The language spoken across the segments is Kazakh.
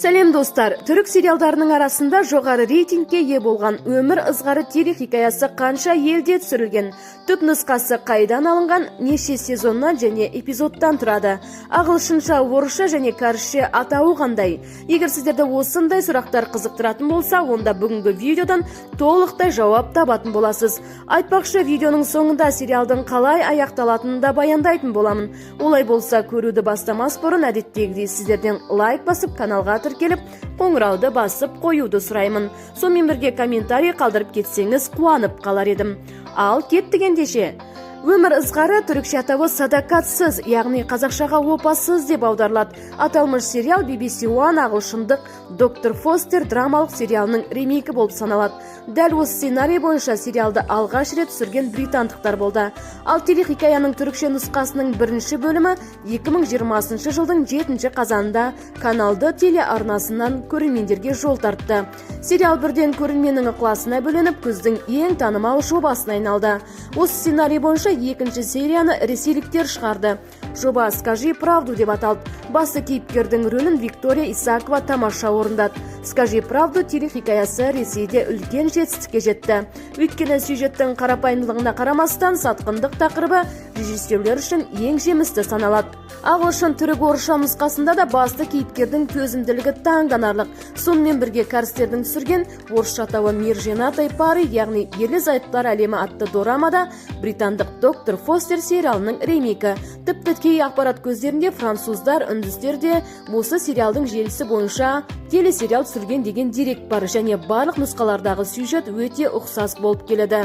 Сәлем достар, түрік сериалдарының арасында жоғары рейтингке ие болған өмір ызғары телехикаясы қанша елде түсірілген, түп нұсқасы қайдан алынған, неше сезоннан және эпизодтан тұрады, ағылшынша, орысша және кәрісше атауы қандай? Егер сіздерді осындай сұрақтар қызықтыратын болса, онда бүгінгі видеодан толықтай жауап табатын боласыз. Айтпақшы, видеоның соңында сериалдың қалай аяқталатынын да баяндайтын боламын. Олай болса, көруді бастамас бұрын әдеттегідей сіздерден лайк басып, каналға тіркеліп, қоңырауды басып қоюды сұраймын. Сонымен бірге комментарий қалдырып кетсеңіз қуанып қалар едім. Ал кеттік ендеше. Өмір ызғары түрікше атауы садақатсыз, яғни қазақшаға опасыз деп аударылады. Аталмыш сериал BBC One ағылшындық Доктор Фостер драмалық сериалының ремейкі болып саналады. Дәл осы сценарий бойынша сериалды алғаш рет түсірген британдықтар болды. Ал телехикаяның түрікше нұсқасының бірінші бөлімі 2020 жылдың 7 қазанында каналды телеарнасынан көрермендерге жол тартты. Сериал бірден көрерменнің ықыласына бөленіп, күздің ең танымал жобасына айналды. Осы сценарий бойынша екінші серияны ресейліктер шығарды. Жоба «Скажи правду» деп аталды. Басты кейіпкердің рөлін Виктория Исакова тамаша орындады. «Скажи правду» телехикаясы Ресейде үлкен жетістікке жетті. Өйткені сюжеттің қарапайымдылығына қарамастан, сатқындық тақырыбы режиссерлер үшін ең жемісті саналады. Ағылшын түрік орысша нұсқасында да басты кейіпкердің төзімділігі таңданарлық. Сонымен бірге кәрістердің түсірген орысша атауы «Мирженатай пары», яғни Ерлі-зайыптылар әлемі атты дорамада британдық Доктор Фостер сериалының ремейкі. Тіпті кей ақпарат көздерінде француздар, үндістер де осы сериалдың желісі бойынша телесериал түсірген деген дерек бар, және барлық нұсқалардағы сюжет өте ұқсас болып келеді.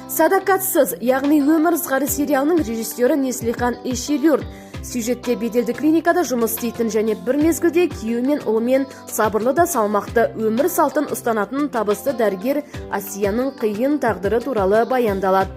Садақатсыз, яғни өмір ызғары сериалының режиссері Неслихан Эшелюрт. Сюжетте беделді клиникада жұмыс істейтін және бір мезгілде күйеуі мен ұлымен сабырлы да салмақты өмір салтын ұстанатын табысты дәрігер Асияның қиын тағдыры туралы баяндалады.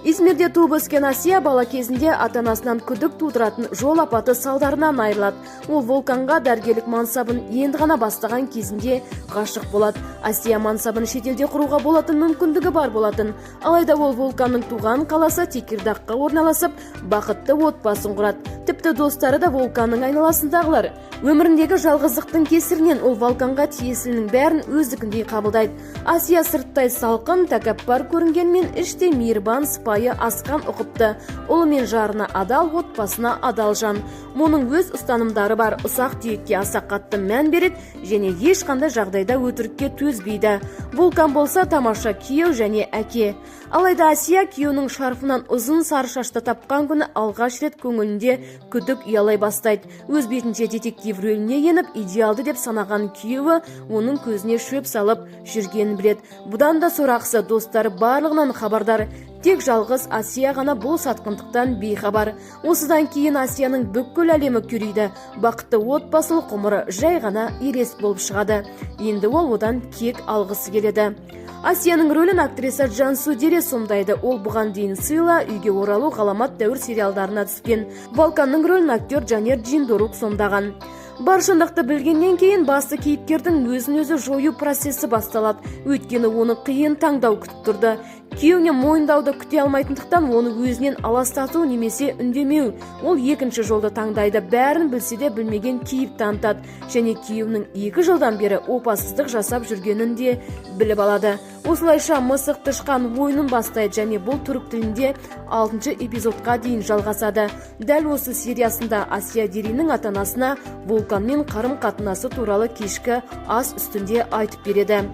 Измирде туып өскен Асия бала кезінде ата-анасынан күдік тудыратын жол апаты салдарынан айырылады. Ол Волканға дәрігерлік мансабын енді ғана бастаған кезінде ғашық болады. Асия мансабын шетелде құруға болатын мүмкіндігі бар болатын. Алайда ол Волканның туған қаласы Текирдаққа орналасып, бақытты отбасын құрады. Тіпті достары да Волканның айналасындағылар. Өміріндегі жалғыздықтың кесірінен ол Волканға тиесілінің бәрін өздігіндей қабылдайды. Асия сырттай салқын, тәкаппар көрінгенмен іште мейірбан, сыпайы, асқан ұқыпты. Ұлы мен жарына адал, отбасына адал жан. Мұның өз ұстанымдары бар, ұсақ түйекке аса қатты мән береді және ешқандай жағдайда өтірікке төзбейді. Волкан болса тамаша күйеу және әке. Алайда Асия күйеуінің шарфынан ұзын сары шашты тапқан күні алғаш рет көңілінде күдік ұялай бастайды. Өз бетінше детектив рөліне еніп, идеалды деп санаған күйеуі оның көзіне шөп салып жүргенін біледі. Бұдан да сорақысы, достары барлығынан хабардар. Тек жалғыз Асия ғана бұл сатқындықтан бейхабар. Осыдан кейін Асияның бүкіл әлемі күрейді. Бақытты отбасылық ғұмыры жай ғана елес болып шығады. Енді ол одан кек алғысы келеді. Асияның рөлін актриса Джансу Дере сомдайды. Ол бұған дейін Сыйла, Үйге оралу, Ғаламат дәуір сериалдарына түскен. Волканның рөлін актер Джанер Джиндорук сомдаған. Бар шындықты білгеннен кейін басты кейіпкердің өзін-өзі жою процесі басталады. Өйткені оны қиын таңдау күтіп тұрды. Күйеуіне мойындауды күте алмайтындықтан оны өзінен аластату немесе үндемеу. Ол екінші жолды таңдайды. Бәрін білсе де білмеген кейіп танытады. Және күйеуінің 2 жылдан бері опасыздық жасап жүргенін де біліп алады. Осылайша мысық тышқан ойынын бастайды және бұл түрік тілінде 6 эпизодқа дейін жалғасады. Дәл осы сериясында Асия Деренің ата-анасына Волканмен қарым-қатынасы туралы кешкі ас үстінде айтып береді.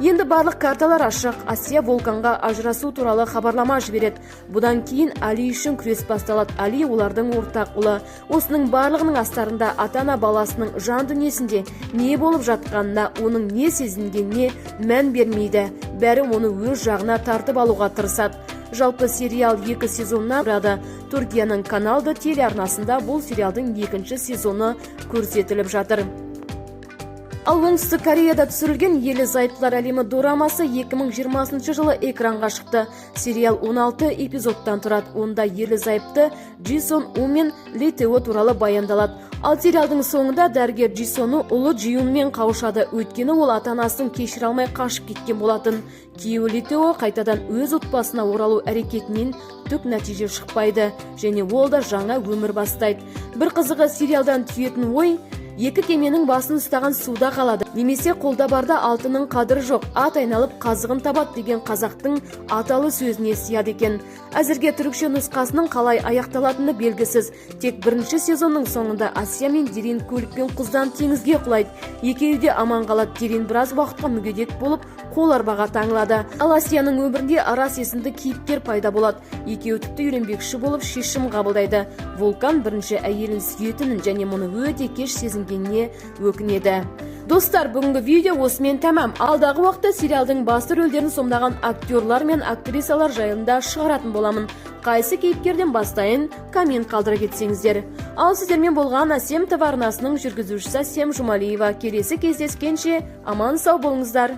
Енді барлық карталар ашық. Асия Волканға ажырасу туралы хабарлама жібереді. Бұдан кейін Али үшін күрес басталады. Али олардың ортақ ұлы. Осының барлығының астарында ата-ана баласының жан дүниесінде не болып жатқанына, оның не сезінгеніне мән бермейді. Бәрі оны өз жағына тартып алуға тырысады. Жалпы сериал 2 сезоннан тұрады. Түркияның каналды телеарнасында бұл сериалдың 2 сезоны көрсетіліп жатыр. Ал оңтүстік Кореяда түсірілген Ерлі-зайыптылар әлемі дорамасы 2020 жылы экранға шықты. Сериал 16 эпизодтан тұрады. Онда ерлі-зайыпты Джисон У мен Ли Тео туралы баяндалады. Ал сериалдың соңында дәрігер Джисону ұлы Джиюнмен қауышады. Өйткені ол ата-анасын кешіре алмай қашып кеткен болатын. Күйеуі Ли Тео қайтадан өз отбасына оралу әрекетінен түк нәтиже шықпайды және ол да жаңа өмір бастайды. Бір қызығы, сериалдан түйетін ой, Екі кеменің басын ұстаған суда қалады, немесе қолда барда алтынның қадірі жоқ, ат айналып қазығын табады деген қазақтың аталы сөзіне сияды екен. Әзірге түрікше нұсқасының қалай аяқталатыны белгісіз. Тек бірінші сезонның соңында Асия мен Дерин көлікпен құздан теңізге құлайды. Екеуі де аман қалады. Дерин біраз уақытқа мүгедек болып, қол арбаға таңылады. Ал Асияның өмірінде Арас есімді кейіпкер пайда болады. Екеуі тіпті үйленбекші болып шешім қабылдайды. Вулкан бірінші әйелін сүйетінін және мұны өте кеш сезінгеніне өкінеді. Достар, бүгінгі видео осымен тәмам. Алдағы уақытта сериалдың басты рөлдерін сомдаған актерлар мен актрисалар жайында шығаратын боламын. Қайсы кейіпкерден бастайын, коммент қалдыра кетсеңіздер. Ал сіздермен болған Асем ТВ арнасының жүргізушісі Асем Жұмалиева. Келесі кездескенше аман сау болыңыздар.